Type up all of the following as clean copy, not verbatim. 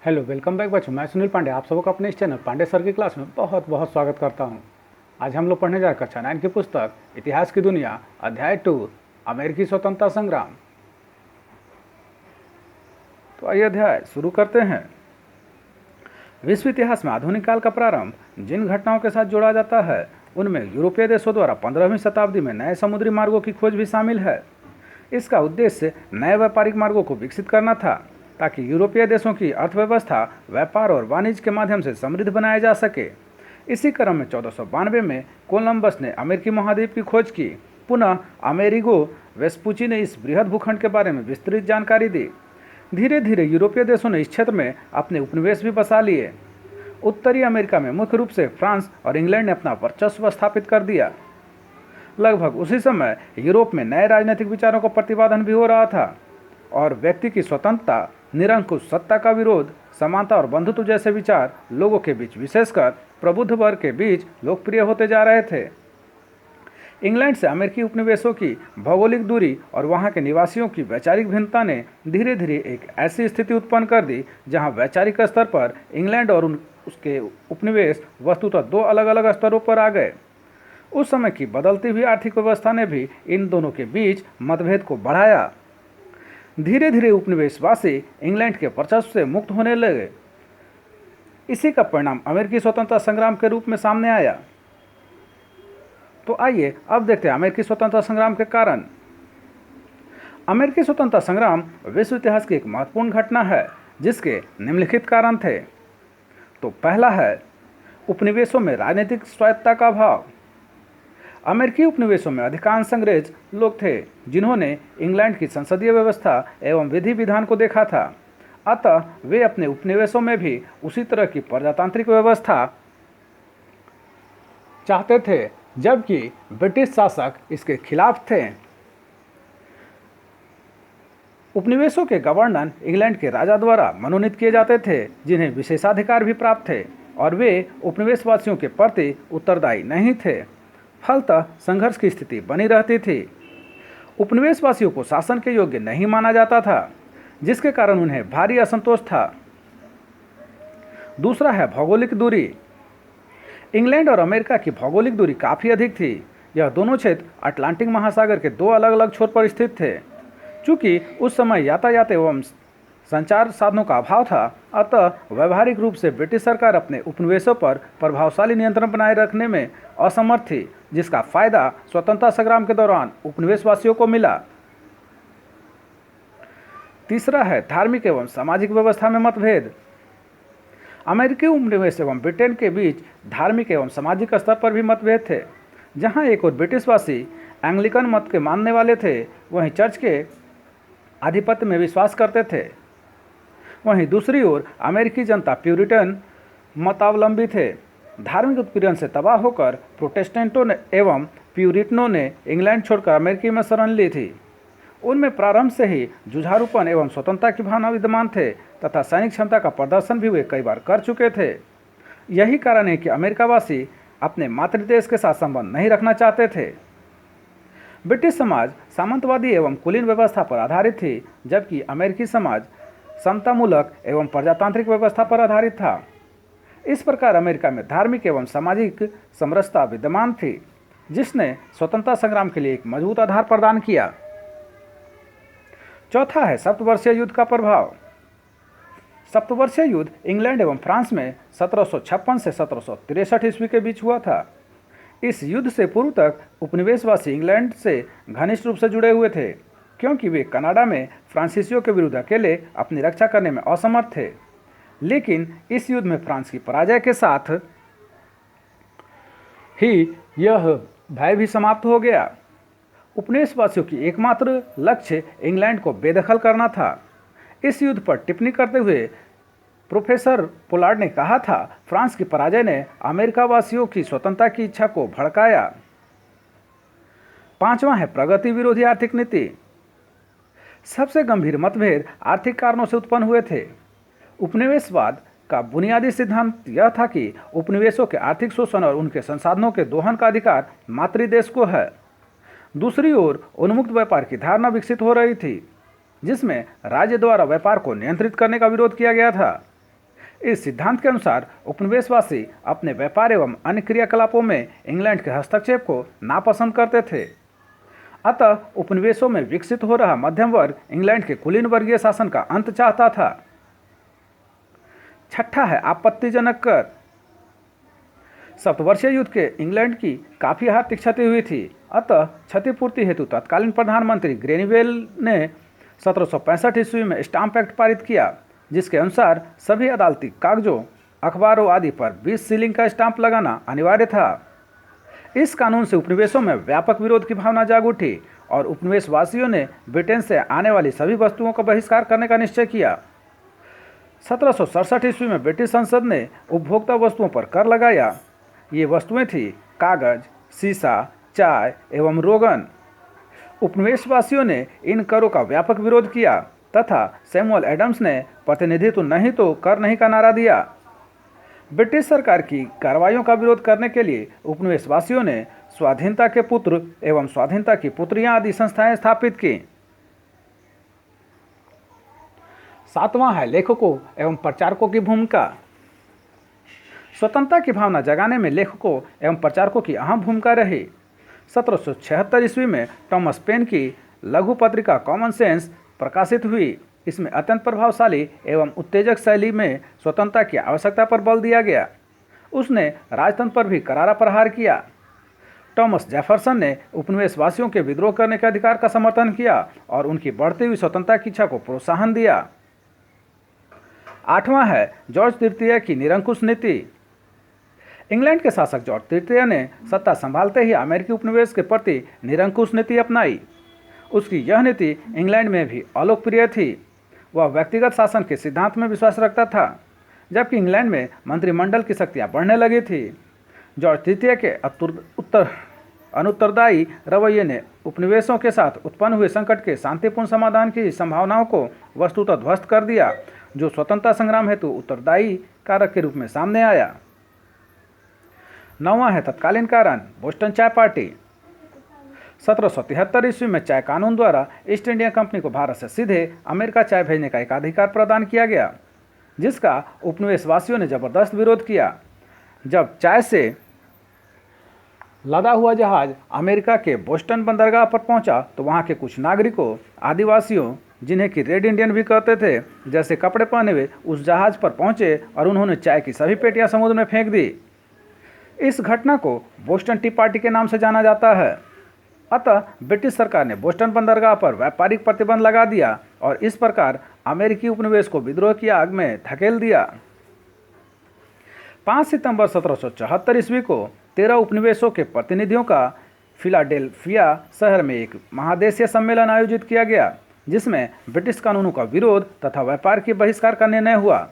Hello, welcome back बच्चों। मैं सुनील पांडे आप सबको अपने इस चैनल पांडे सर की क्लास में बहुत बहुत स्वागत करता हूं। आज हम लोग पढ़ने जा रहे कक्षा 9 की पुस्तक इतिहास की दुनिया अध्याय 2 अमेरिकी स्वतंत्रता संग्राम। तो आइए अध्याय शुरू करते हैं। विश्व इतिहास में आधुनिक काल का प्रारंभ जिन घटनाओं के साथ जोड़ा जाता है उनमें यूरोपीय देशों द्वारा 15वीं शताब्दी में नए समुद्री मार्गों की खोज भी शामिल है। इसका उद्देश्य नए व्यापारिक मार्गों को विकसित करना था ताकि यूरोपीय देशों की अर्थव्यवस्था व्यापार और वाणिज्य के माध्यम से समृद्ध बनाया जा सके। इसी क्रम में 1492 में कोलंबस ने अमेरिकी महाद्वीप की खोज की। पुनः अमेरिगो वेस्पुची ने इस बृहद भूखंड के बारे में विस्तृत जानकारी दी। धीरे धीरे यूरोपीय देशों ने इस क्षेत्र में अपने उपनिवेश भी बसा लिए। उत्तरी अमेरिका में मुख्य रूप से फ्रांस और इंग्लैंड ने अपना वर्चस्व स्थापित कर दिया। लगभग उसी समय यूरोप में नए राजनीतिक विचारों का प्रतिपादन भी हो रहा था और व्यक्ति की स्वतंत्रता, निरंकुश सत्ता का विरोध, समानता और बंधुत्व जैसे विचार लोगों के बीच, विशेषकर प्रबुद्ध वर्ग के बीच लोकप्रिय होते जा रहे थे। इंग्लैंड से अमेरिकी उपनिवेशों की भौगोलिक दूरी और वहां के निवासियों की वैचारिक भिन्नता ने धीरे धीरे एक ऐसी स्थिति उत्पन्न कर दी जहां वैचारिक स्तर पर इंग्लैंड और उसके उपनिवेश वस्तुतः दो अलग अलग स्तरों पर आ गए। उस समय की बदलती हुई आर्थिक व्यवस्था ने भी इन दोनों के बीच मतभेद को बढ़ाया। धीरे धीरे उपनिवेशवासी इंग्लैंड के वर्चस्व से मुक्त होने लगे। इसी का परिणाम अमेरिकी स्वतंत्रता संग्राम के रूप में सामने आया। तो आइए अब देखते हैं अमेरिकी स्वतंत्रता संग्राम के कारण। अमेरिकी स्वतंत्रता संग्राम विश्व इतिहास की एक महत्वपूर्ण घटना है जिसके निम्नलिखित कारण थे। तो पहला है उपनिवेशों में राजनीतिक स्वायत्तता का अभाव। अमेरिकी उपनिवेशों में अधिकांश अंग्रेज लोग थे जिन्होंने इंग्लैंड की संसदीय व्यवस्था एवं विधि विधान को देखा था। अतः वे अपने उपनिवेशों में भी उसी तरह की प्रजातांत्रिक व्यवस्था चाहते थे, जबकि ब्रिटिश शासक इसके खिलाफ थे। उपनिवेशों के गवर्नर इंग्लैंड के राजा द्वारा मनोनीत किए जाते थे जिन्हें विशेषाधिकार भी प्राप्त थे और वे उपनिवेशवासियों के प्रति उत्तरदायी नहीं थे। फलतः संघर्ष की स्थिति बनी रहती थी। उपनिवेशवासियों को शासन के योग्य नहीं माना जाता था जिसके कारण उन्हें भारी असंतोष था। दूसरा है भौगोलिक दूरी। इंग्लैंड और अमेरिका की भौगोलिक दूरी काफ़ी अधिक थी। यह दोनों क्षेत्र अटलांटिक महासागर के दो अलग अलग छोर पर स्थित थे। चूँकि उस समय यातायात एवं संचार साधनों का अभाव था, अतः व्यावहारिक रूप से ब्रिटिश सरकार अपने उपनिवेशों पर प्रभावशाली नियंत्रण बनाए रखने में असमर्थ थी, जिसका फायदा स्वतंत्रता संग्राम के दौरान उपनिवेशवासियों को मिला। तीसरा है धार्मिक एवं सामाजिक व्यवस्था में मतभेद। अमेरिकी उपनिवेश एवं ब्रिटेन के बीच धार्मिक एवं सामाजिक स्तर पर भी मतभेद थे। जहां एक और ब्रिटिशवासी एंग्लिकन मत के मानने वाले थे, वहीं चर्च के आधिपत्य में विश्वास करते थे। वहीं दूसरी ओर अमेरिकी जनता प्यूरिटन मतावलंबी थे। धार्मिक उत्पीड़न से तबाह होकर प्रोटेस्टेंटों ने एवं प्यूरिटनों ने इंग्लैंड छोड़कर अमेरिकी में शरण ली थी। उनमें प्रारंभ से ही जुझारूपन एवं स्वतंत्रता की भावना विद्यमान थे तथा सैनिक क्षमता का प्रदर्शन भी वे कई बार कर चुके थे। यही कारण है कि अमेरिकावासी अपने मातृदेश के साथ संबंध नहीं रखना चाहते थे। ब्रिटिश समाज सामंतवादी एवं कुलीन व्यवस्था पर आधारित थी, जबकि अमेरिकी समाज समतामूलक एवं प्रजातांत्रिक व्यवस्था पर आधारित था। इस प्रकार अमेरिका में धार्मिक एवं सामाजिक समरसता विद्यमान थी, जिसने स्वतंत्रता संग्राम के लिए एक मजबूत आधार प्रदान किया। चौथा है सप्तवर्षीय युद्ध का प्रभाव। सप्तवर्षीय युद्ध इंग्लैंड एवं फ्रांस में 1756 से 1763 ईस्वी के बीच हुआ था। इस युद्ध से पूर्व तक उपनिवेशवासी इंग्लैंड से घनिष्ठ रूप से जुड़े हुए थे, क्योंकि वे कनाडा में फ्रांसीसियों के विरुद्ध अकेले अपनी रक्षा करने में असमर्थ थे। लेकिन इस युद्ध में फ्रांस की पराजय के साथ ही यह भय भी समाप्त हो गया। उपनिवेशवासियों की एकमात्र लक्ष्य इंग्लैंड को बेदखल करना था। इस युद्ध पर टिप्पणी करते हुए प्रोफेसर पोलार्ड ने कहा था, फ्रांस की पराजय ने अमेरिका वासियों की स्वतंत्रता की इच्छा को भड़काया। पांचवा है प्रगति विरोधी आर्थिक नीति। सबसे गंभीर मतभेद आर्थिक कारणों से उत्पन्न हुए थे। उपनिवेशवाद का बुनियादी सिद्धांत यह था कि उपनिवेशों के आर्थिक शोषण और उनके संसाधनों के दोहन का अधिकार मातृदेश को है। दूसरी ओर उन्मुक्त व्यापार की धारणा विकसित हो रही थी, जिसमें राज्य द्वारा व्यापार को नियंत्रित करने का विरोध किया गया था। इस सिद्धांत के अनुसार उपनिवेशवासी अपने व्यापार एवं अन्य क्रियाकलापों में इंग्लैंड के हस्तक्षेप को नापसंद करते थे। अतः उपनिवेशों में विकसित हो रहा मध्यम वर्ग इंग्लैंड के कुलीन वर्गीय शासन का अंत चाहता था। छठा है आपत्तिजनक कर। सप्तवर्षीय युद्ध के इंग्लैंड की काफ़ी आर्थिक क्षति हुई थी। अतः क्षतिपूर्ति हेतु तत्कालीन प्रधानमंत्री ग्रेनिवेल ने 1765 ईस्वी में स्टाम्प एक्ट पारित किया, जिसके अनुसार सभी अदालती कागजों, अखबारों आदि पर 20 सीलिंग का स्टाम्प लगाना अनिवार्य था। इस कानून से उपनिवेशों में व्यापक विरोध की भावना जाग उठी और उपनिवेशवासियों ने ब्रिटेन से आने वाली सभी वस्तुओं का बहिष्कार करने का निश्चय किया। 1767 ईस्वी में ब्रिटिश संसद ने उपभोक्ता वस्तुओं पर कर लगाया। ये वस्तुएं थी कागज, शीशा, चाय एवं रोगन। उपनिवेशवासियों ने इन करों का व्यापक विरोध किया तथा सैमुअल एडम्स ने प्रतिनिधित्व नहीं तो कर नहीं का नारा दिया। ब्रिटिश सरकार की कार्रवाइयों का विरोध करने के लिए उपनिवेशवासियों ने स्वाधीनता के पुत्र एवं स्वाधीनता की पुत्रियां आदि संस्थाएं स्थापित की। सातवां है लेखकों एवं प्रचारकों की भूमिका। स्वतंत्रता की भावना जगाने में लेखकों एवं प्रचारकों की अहम भूमिका रही। 1776 ईस्वी में थॉमस पेन की लघु पत्रिका कॉमन सेंस प्रकाशित हुई। इसमें अत्यंत प्रभावशाली एवं उत्तेजक शैली में स्वतंत्रता की आवश्यकता पर बल दिया गया। उसने राजतंत्र पर भी करारा प्रहार किया। थॉमस जेफरसन ने उपनिवेशवासियों के विद्रोह करने के अधिकार का समर्थन किया और उनकी बढ़ती हुई स्वतंत्रता की इच्छा को प्रोत्साहन दिया। आठवां है जॉर्ज तृतीय की निरंकुश नीति। इंग्लैंड के शासक जॉर्ज तृतीय ने सत्ता संभालते ही अमेरिकी उपनिवेश के प्रति निरंकुश नीति अपनाई। उसकी यह नीति इंग्लैंड में भी अलोकप्रिय थी। वह व्यक्तिगत शासन के सिद्धांत में विश्वास रखता था, जबकि इंग्लैंड में मंत्रिमंडल की शक्तियां बढ़ने लगी थी। जॉर्ज तृतीय के अनुत्तरदायी रवैये ने उपनिवेशों के साथ उत्पन्न हुए संकट के शांतिपूर्ण समाधान की संभावनाओं को वस्तुतः ध्वस्त कर दिया, जो स्वतंत्रता संग्राम हेतु उत्तरदायी कारक के रूप में सामने आया। नौवां है तत्कालीन कारण बोस्टन चाय पार्टी। 1773 ईस्वी में चाय कानून द्वारा ईस्ट इंडिया कंपनी को भारत से सीधे अमेरिका चाय भेजने का एक अधिकार प्रदान किया गया, जिसका उपनिवेशवासियों ने जबरदस्त विरोध किया। जब चाय से लदा हुआ जहाज अमेरिका के बोस्टन बंदरगाह पर पहुंचा तो वहां के कुछ नागरिकों, आदिवासियों, जिन्हें कि रेड इंडियन भी कहते थे, जैसे कपड़े पहने हुए उस जहाज पर पहुंचे और उन्होंने चाय की सभी पेटियां समुद्र में फेंक दी। इस घटना को बोस्टन टी पार्टी के नाम से जाना जाता है। अतः ब्रिटिश सरकार ने बोस्टन बंदरगाह पर व्यापारिक प्रतिबंध लगा दिया और इस प्रकार अमेरिकी उपनिवेश को विद्रोह की आग में धकेल दिया। 5 सितंबर 1774 ईस्वी को 13 उपनिवेशों के प्रतिनिधियों का फिलाडेल्फिया शहर में एक महादेशीय सम्मेलन आयोजित किया गया, जिसमें ब्रिटिश कानूनों का विरोध तथा व्यापार के बहिष्कार का निर्णय हुआ।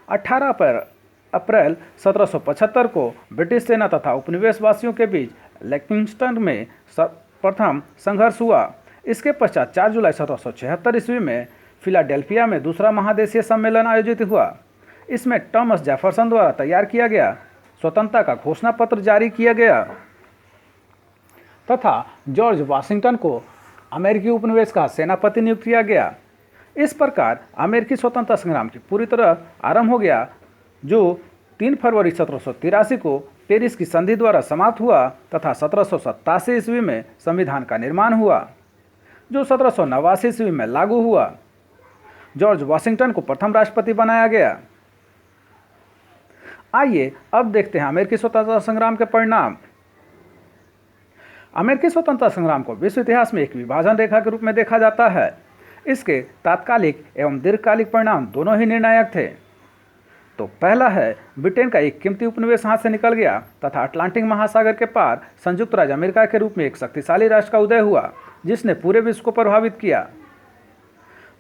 18 अप्रैल 1775 को ब्रिटिश सेना तथा उपनिवेशवासियों के बीच लेक्सिंगटन में प्रथम संघर्ष हुआ। इसके पश्चात 4 जुलाई 1776 ईस्वी में फिलाडेल्फिया में दूसरा महादेशीय सम्मेलन आयोजित हुआ। इसमें थॉमस जेफरसन द्वारा तैयार किया गया स्वतंत्रता का घोषणा पत्र जारी किया गया तथा जॉर्ज वाशिंगटन को अमेरिकी उपनिवेश का सेनापति नियुक्त किया गया। इस प्रकार अमेरिकी स्वतंत्रता संग्राम की पूरी तरह आरंभ हो गया, जो 3 फरवरी 1783 को पेरिस की संधि द्वारा समाप्त हुआ तथा 1787 ईस्वी में संविधान का निर्माण हुआ, जो 1789 ईस्वी में लागू हुआ। जॉर्ज वाशिंगटन को प्रथम राष्ट्रपति बनाया गया। आइए अब देखते हैं अमेरिकी स्वतंत्रता संग्राम के परिणाम। अमेरिकी स्वतंत्रता संग्राम को विश्व इतिहास में एक विभाजन रेखा के रूप में देखा जाता है। इसके तात्कालिक एवं दीर्घकालिक परिणाम दोनों ही निर्णायक थे। तो पहला है, ब्रिटेन का एक कीमती उपनिवेश हाथ से निकल गया तथा अटलांटिक महासागर के पार संयुक्त राज्य अमेरिका के रूप में एक शक्तिशाली राष्ट्र का उदय हुआ, जिसने पूरे विश्व को प्रभावित किया।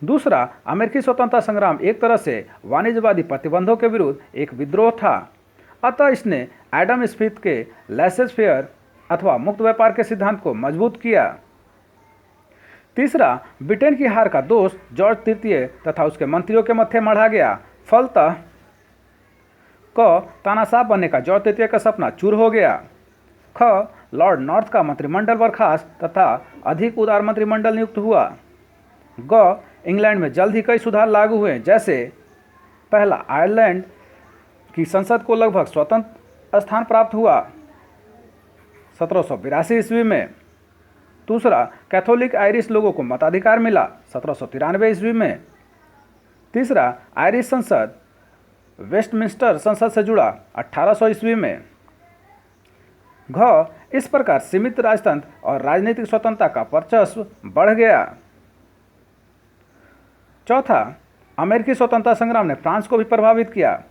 दूसरा, अमेरिकी स्वतंत्रता संग्राम एक तरह से वाणिज्यवादी प्रतिबंधों के विरुद्ध एक विद्रोह था, अतः इसने एडम स्मिथ के लेसेस फेयर अथवा मुक्त व्यापार के सिद्धांत को मजबूत किया। तीसरा, ब्रिटेन की हार का दोष जॉर्ज तृतीय तथा उसके मंत्रियों के मत्थे मढ़ा गया। फलतः तानाशाह बनने का जॉर्ज तृतीय का सपना चूर हो गया। लॉर्ड नॉर्थ का मंत्रिमंडल बर्खास्त तथा अधिक उदार मंत्रिमंडल नियुक्त हुआ। इंग्लैंड में जल्द ही कई सुधार लागू हुए, जैसे पहला, आयरलैंड की संसद को लगभग स्वतंत्र स्थान प्राप्त हुआ 1782 ईस्वी में। दूसरा, कैथोलिक आयरिश लोगों को मताधिकार मिला 1793 ईस्वी में। तीसरा, आयरिश संसद वेस्टमिंस्टर संसद से जुड़ा 1800 ईस्वी में। घ, इस प्रकार सीमित राजतंत्र और राजनीतिक स्वतंत्रता का वर्चस्व बढ़ गया। चौथा, अमेरिकी स्वतंत्रता संग्राम ने फ्रांस को भी प्रभावित किया।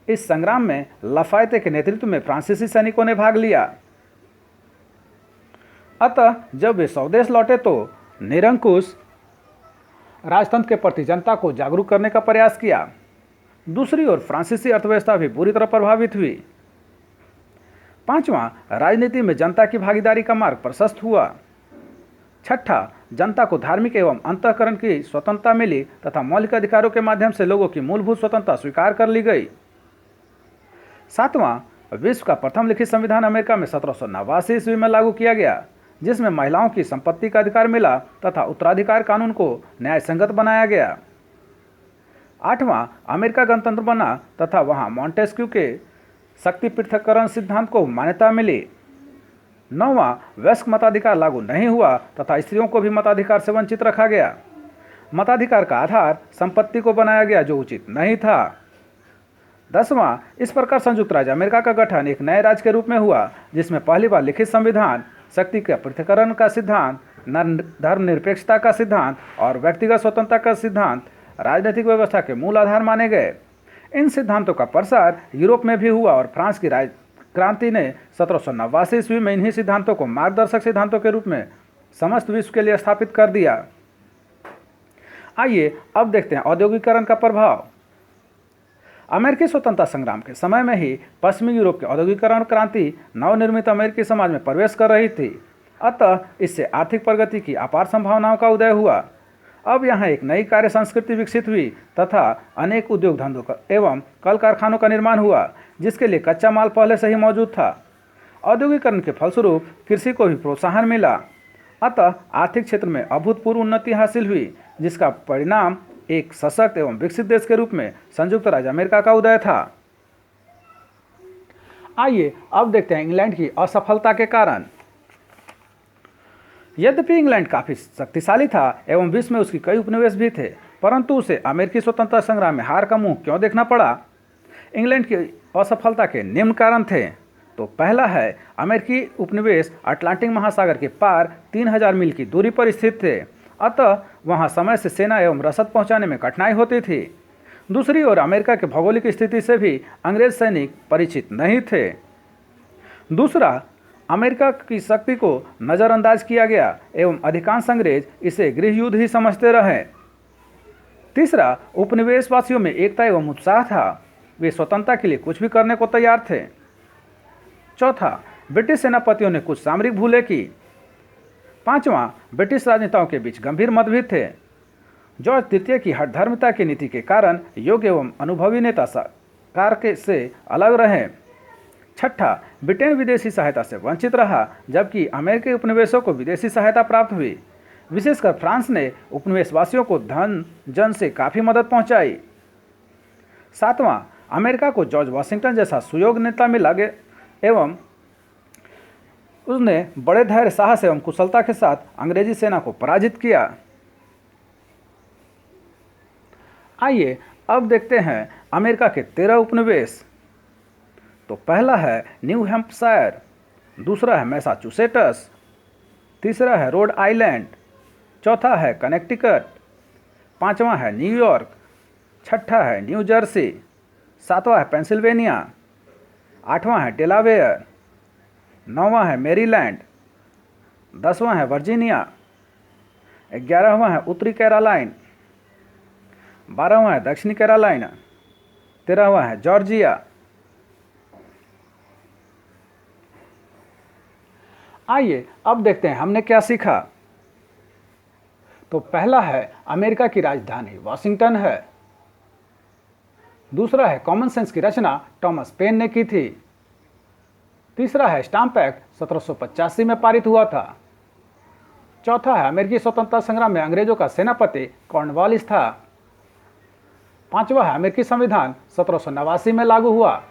इस संग्राम में लफायते के नेतृत्व में फ्रांसीसी सैनिकों ने भाग लिया। अतः जब वे स्वदेश लौटे तो निरंकुश राजतंत्र के प्रति जनता को जागरूक करने का प्रयास किया। दूसरी ओर फ्रांसीसी अर्थव्यवस्था भी बुरी तरह प्रभावित हुई। पांचवां, राजनीति में जनता की भागीदारी का मार्ग प्रशस्त हुआ। छठा, जनता को धार्मिक एवं अंतःकरण की स्वतंत्रता मिली तथा मौलिक अधिकारों के माध्यम से लोगों की मूलभूत स्वतंत्रता स्वीकार कर ली गई। सातवां, विश्व का प्रथम लिखित संविधान अमेरिका में 1789 ईस्वी में लागू किया गया, जिसमें महिलाओं की संपत्ति का अधिकार मिला तथा उत्तराधिकार कानून को न्याय संगत बनाया गया। आठवां, अमेरिका गणतंत्र बना तथा वहां मॉन्टेस्क्यू के शक्ति पृथक्करण सिद्धांत को मान्यता मिली। नौवां, वयस्क मताधिकार लागू नहीं हुआ तथा स्त्रियों को भी मताधिकार से वंचित रखा गया। मताधिकार का आधार संपत्ति को बनाया गया जो उचित नहीं था। 10वां, इस प्रकार संयुक्त राज्य अमेरिका का गठन एक नए राज्य के रूप में हुआ, जिसमें पहली बार लिखित संविधान, शक्ति के पृथक्करण का सिद्धांत, धर्मनिरपेक्षता का सिद्धांत और व्यक्तिगत स्वतंत्रता का सिद्धांत राजनीतिक व्यवस्था के मूल आधार माने गए। इन सिद्धांतों का प्रसार यूरोप में भी हुआ और फ्रांस की क्रांति ने 1789 ईस्वी में इन्हीं सिद्धांतों को मार्गदर्शक सिद्धांतों के रूप में समस्त विश्व के लिए स्थापित कर दिया। आइए अब देखते हैं औद्योगिकीकरण का प्रभाव। अमेरिकी स्वतंत्रता संग्राम के समय में ही पश्चिमी यूरोप के औद्योगिकीकरण क्रांति नवनिर्मित अमेरिकी समाज में प्रवेश कर रही थी। अतः इससे आर्थिक प्रगति की अपार संभावनाओं का उदय हुआ। अब यहाँ एक नई कार्य संस्कृति विकसित हुई तथा अनेक उद्योग धंधों का एवं कल कारखानों का निर्माण हुआ, जिसके लिए कच्चा माल पहले से ही मौजूद था। औद्योगिकरण के फलस्वरूप कृषि को भी प्रोत्साहन मिला। अतः आर्थिक क्षेत्र में अभूतपूर्व उन्नति हासिल हुई, जिसका परिणाम एक सशक्त एवं विकसित देश के रूप में संयुक्त राज्य अमेरिका का उदय था। आइए अब देखते हैं इंग्लैंड की असफलता के कारण। यद्यपि इंग्लैंड काफी शक्तिशाली था एवं विश्व में उसकी कई उपनिवेश भी थे, परंतु उसे अमेरिकी स्वतंत्रता संग्राम में हार का मुंह क्यों देखना पड़ा? इंग्लैंड की असफलता के निम्न कारण थे। तो पहला है, अमेरिकी उपनिवेश अटलांटिक महासागर के पार 3000 मील की दूरी पर स्थित थे, अतः वहां समय से सेना एवं रसद पहुंचाने में कठिनाई होती थी। दूसरी ओर अमेरिका के भौगोलिक स्थिति से भी अंग्रेज सैनिक परिचित नहीं थे। दूसरा, अमेरिका की शक्ति को नज़रअंदाज किया गया एवं अधिकांश अंग्रेज इसे गृह युद्ध ही समझते रहे। तीसरा, उपनिवेशवासियों में एकता एवं उत्साह था, वे स्वतंत्रता के लिए कुछ भी करने को तैयार थे। चौथा, ब्रिटिश सेनापतियों ने कुछ सामरिक भूलें की। पांचवां, ब्रिटिश राजनेताओं के बीच गंभीर मतभेद थे। जॉर्ज तृतीय की हठधर्मिता की नीति के कारण योग्य एवं अनुभवी नेता सरकार के से अलग रहे। छठा, ब्रिटेन विदेशी सहायता से वंचित रहा, जबकि अमेरिकी उपनिवेशों को विदेशी सहायता प्राप्त हुई। विशेषकर फ्रांस ने उपनिवेशवासियों को धन जन से काफ़ी मदद पहुंचाई। सातवां, अमेरिका को जॉर्ज वाशिंगटन जैसा सुयोग्य नेता मिला एवं उसने बड़े धैर्य, साहस एवं कुशलता के साथ अंग्रेजी सेना को पराजित किया। आइए अब देखते हैं अमेरिका के 13 उपनिवेश। तो पहला है न्यू हैम्पशायर, दूसरा है मैसाचुसेट्स, तीसरा है रोड आइलैंड, चौथा है कनेक्टिकट, पांचवा है न्यूयॉर्क, छठा है न्यू जर्सी, सातवां है पेंसिल्वेनिया, आठवां है डेलावेयर, नौवां है मैरीलैंड, 10वां है वर्जीनिया, 11वां है उत्तरी कैरोलाइन, 12वां है दक्षिणी कैरोलाइना, 13वां है जॉर्जिया। आइए अब देखते हैं हमने क्या सीखा। तो पहला है अमेरिका की राजधानी वाशिंगटन है। दूसरा है कॉमन सेंस की रचना थॉमस पेन ने की थी। तीसरा है स्टाम्प एक्ट 1785 में पारित हुआ था। चौथा है अमेरिकी स्वतंत्रता संग्राम में अंग्रेजों का सेनापति कॉर्नवालिस था। 5वां है अमेरिकी संविधान 1789 में लागू हुआ।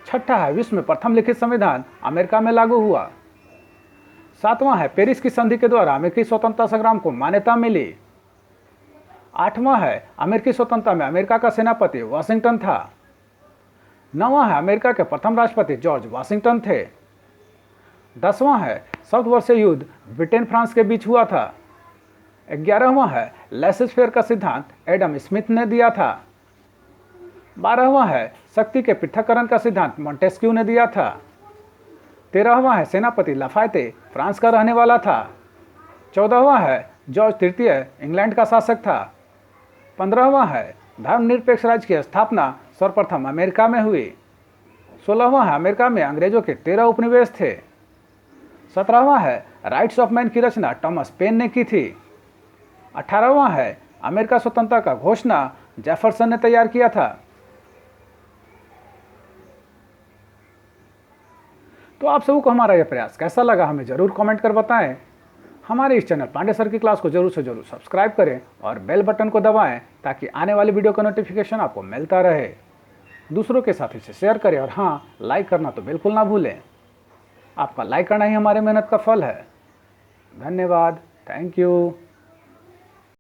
6ठा है विश्व में प्रथम लिखित संविधान अमेरिका में लागू हुआ। 7वां है पेरिस की संधि के द्वारा अमेरिकी स्वतंत्रता संग्राम को मान्यता मिली। 8वां है अमेरिकी स्वतंत्रता में अमेरिका का सेनापति वाशिंगटन था। 9वां है अमेरिका के प्रथम राष्ट्रपति जॉर्ज वाशिंगटन थे। 10वां है साउथ वर्षीय युद्ध ब्रिटेन फ्रांस के बीच हुआ था। 11वां है लेसेस फेयर का सिद्धांत एडम स्मिथ ने दिया था। 12वां है शक्ति के पृथक्करण का सिद्धांत मॉन्टेस्क्यू ने दिया था। 13वां है सेनापति लाफायते फ्रांस का रहने वाला था। 14वां है जॉर्ज तृतीय इंग्लैंड का शासक था। 15वां है धर्मनिरपेक्ष राज्य की स्थापना सर्वप्रथम अमेरिका में हुई। 16वां है अमेरिका में अंग्रेजों के 13 उपनिवेश थे। 17वां है राइट्स ऑफ मैन की रचना थॉमस पेन ने की थी। 18वां है अमेरिका स्वतंत्रता का घोषणा जेफरसन ने तैयार किया था। तो आप सबको हमारा यह प्रयास कैसा लगा हमें जरूर कमेंट कर बताएं। हमारे इस चैनल पांडे सर की क्लास को जरूर से जरूर सब्सक्राइब करें और बेल बटन को दबाएं ताकि आने वाली वीडियो का नोटिफिकेशन आपको मिलता रहे। दूसरों के साथ इसे शेयर करें और हाँ, लाइक करना तो बिल्कुल ना भूलें। आपका लाइक करना ही हमारे मेहनत का फल है। धन्यवाद। Thank you.